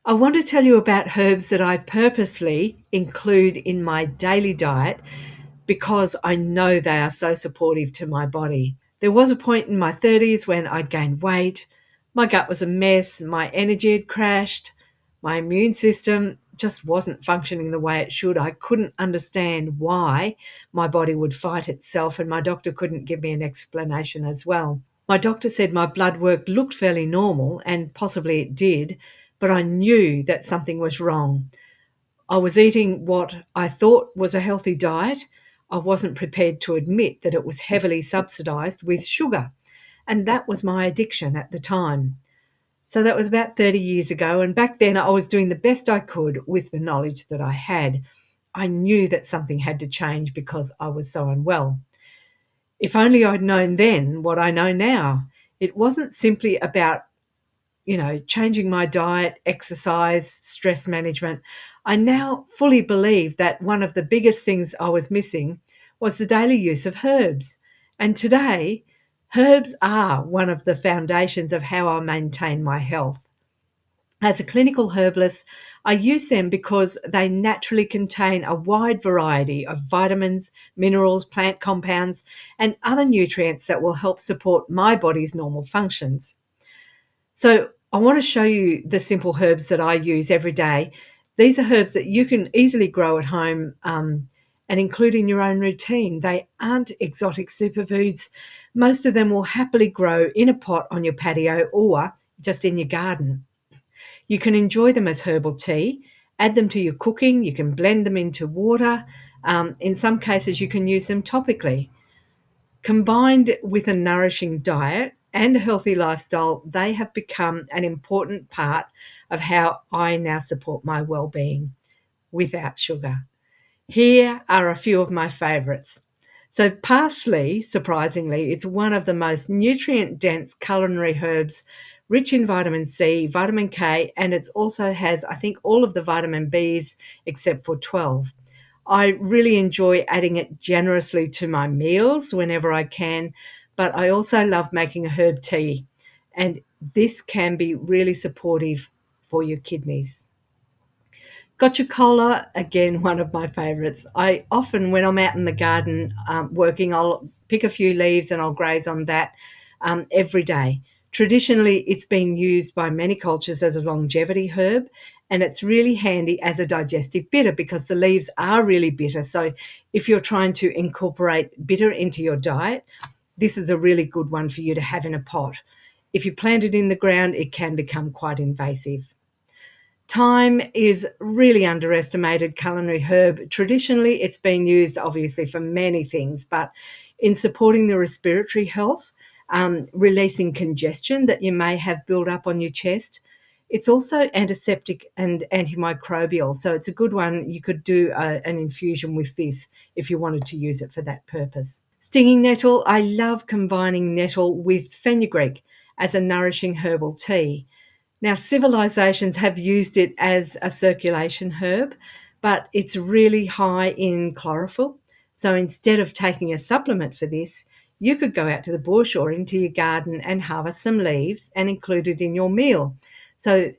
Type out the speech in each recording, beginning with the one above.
I want to tell you about herbs that I purposely include in my daily diet because I know they are so supportive to my body. There was a point in my 30s when I'd gained weight, my gut was a mess, my energy had crashed, my immune system just wasn't functioning the way it should. I couldn't understand why my body would fight itself, and my doctor couldn't give me an explanation as well. My doctor said my blood work looked fairly normal, and possibly it did, but I knew that something was wrong. I was eating what I thought was a healthy diet. I wasn't prepared to admit that it was heavily subsidized with sugar, and that was my addiction at the time. So that was about 30 years ago, and back then I was doing the best I could with the knowledge that I had. I knew that something had to change because I was so unwell. If only I'd known then what I know now. It wasn't simply about, changing my diet, exercise, stress management. I now fully believe that one of the biggest things I was missing was the daily use of herbs. And today, herbs are one of the foundations of how I maintain my health. As a clinical herbalist, I use them because they naturally contain a wide variety of vitamins, minerals, plant compounds, and other nutrients that will help support my body's normal functions. So I want to show you the simple herbs that I use every day. These are herbs that you can easily grow at home and include in your own routine. They aren't exotic superfoods. Most of them will happily grow in a pot on your patio or just in your garden. You can enjoy them as herbal tea, add them to your cooking, you can blend them into water. In some cases, you can use them topically. Combined with a nourishing diet and a healthy lifestyle, they have become an important part of how I now support my well-being without sugar. Here are a few of my favourites. So parsley, surprisingly, it's one of the most nutrient-dense culinary herbs, rich in vitamin C, vitamin K, and it also has, I think, all of the vitamin Bs except for 12. I really enjoy adding it generously to my meals whenever I can, but I also love making a herb tea, and this can be really supportive for your kidneys. Gotu kola, again, one of my favourites. I often, when I'm out in the garden working, I'll pick a few leaves and I'll graze on that every day. Traditionally, it's been used by many cultures as a longevity herb, and it's really handy as a digestive bitter because the leaves are really bitter. So if you're trying to incorporate bitter into your diet, this is a really good one for you to have in a pot. If you plant it in the ground, it can become quite invasive. Thyme is really underestimated culinary herb. Traditionally, it's been used obviously for many things, but in supporting the respiratory health, releasing congestion that you may have built up on your chest. It's also antiseptic and antimicrobial, so it's a good one. You could do an infusion with this if you wanted to use it for that purpose. Stinging nettle, I love combining nettle with fenugreek as a nourishing herbal tea. Now, civilizations have used it as a circulation herb, but it's really high in chlorophyll. So instead of taking a supplement for this, you could go out to the bush or into your garden and harvest some leaves and include it in your meal. So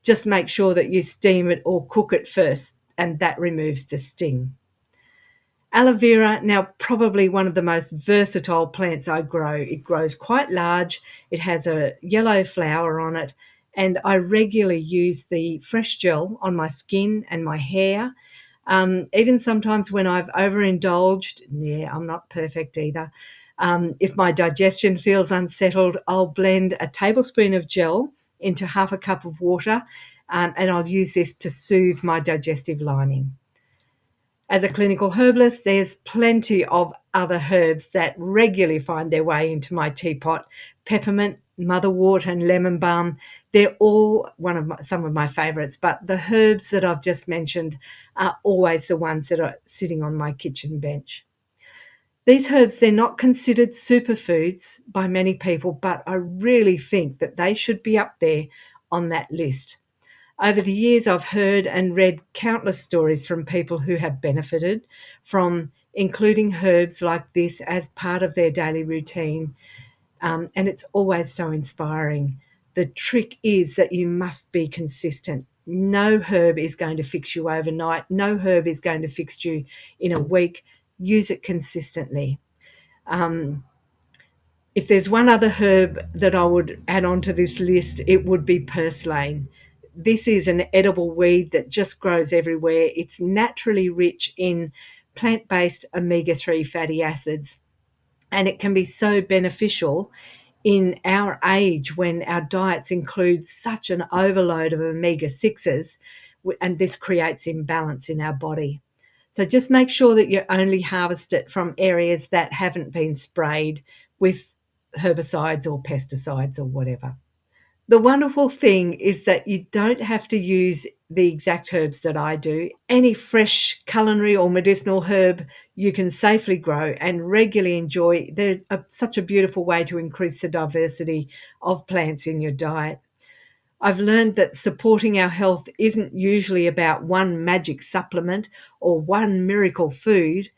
just make sure that you steam it or cook it first, and that removes the sting. Aloe vera, now probably one of the most versatile plants I grow. It grows quite large, it has a yellow flower on it, and I regularly use the fresh gel on my skin and my hair. Even sometimes when I've overindulged, yeah, I'm not perfect either. If my digestion feels unsettled, I'll blend a tablespoon of gel into half a cup of water, and I'll use this to soothe my digestive lining. As a clinical herbalist, there's plenty of other herbs that regularly find their way into my teapot. Peppermint, motherwort, and lemon balm, they're all some of my favourites, but the herbs that I've just mentioned are always the ones that are sitting on my kitchen bench. These herbs, they're not considered superfoods by many people, but I really think that they should be up there on that list. Over the years, I've heard and read countless stories from people who have benefited from including herbs like this as part of their daily routine, and it's always so inspiring. The trick is that you must be consistent. No herb is going to fix you overnight. No herb is going to fix you in a week. Use it consistently. If there's one other herb that I would add onto this list, it would be purslane. This is an edible weed that just grows everywhere. It's naturally rich in plant-based omega-3 fatty acids, and it can be so beneficial in our age when our diets include such an overload of omega-6s, and this creates imbalance in our body. So just make sure that you only harvest it from areas that haven't been sprayed with herbicides or pesticides or whatever. The wonderful thing is that you don't have to use the exact herbs that I do. Any fresh culinary or medicinal herb you can safely grow and regularly enjoy. They're such a beautiful way to increase the diversity of plants in your diet. I've learned that supporting our health isn't usually about one magic supplement or one miracle food.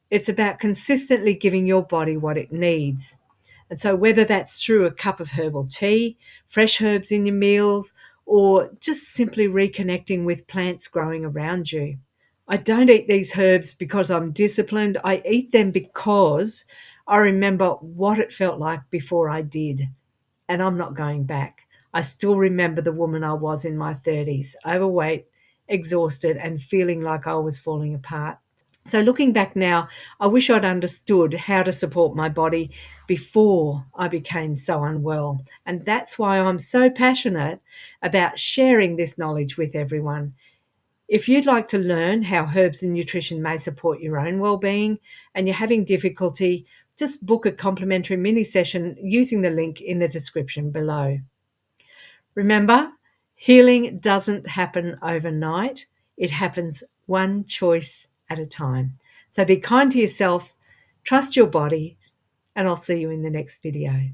It's about consistently giving your body what it needs. And so, whether that's through a cup of herbal tea, fresh herbs in your meals, or just simply reconnecting with plants growing around you. I don't eat these herbs because I'm disciplined. I eat them because I remember what it felt like before I did. And I'm not going back. I still remember the woman I was in my 30s, overweight, exhausted, and feeling like I was falling apart. So looking back now, I wish I'd understood how to support my body before I became so unwell. And that's why I'm so passionate about sharing this knowledge with everyone. If you'd like to learn how herbs and nutrition may support your own well-being and you're having difficulty, just book a complimentary mini session using the link in the description below. Remember, healing doesn't happen overnight. It happens one choice at a time. So be kind to yourself, trust your body, and I'll see you in the next video.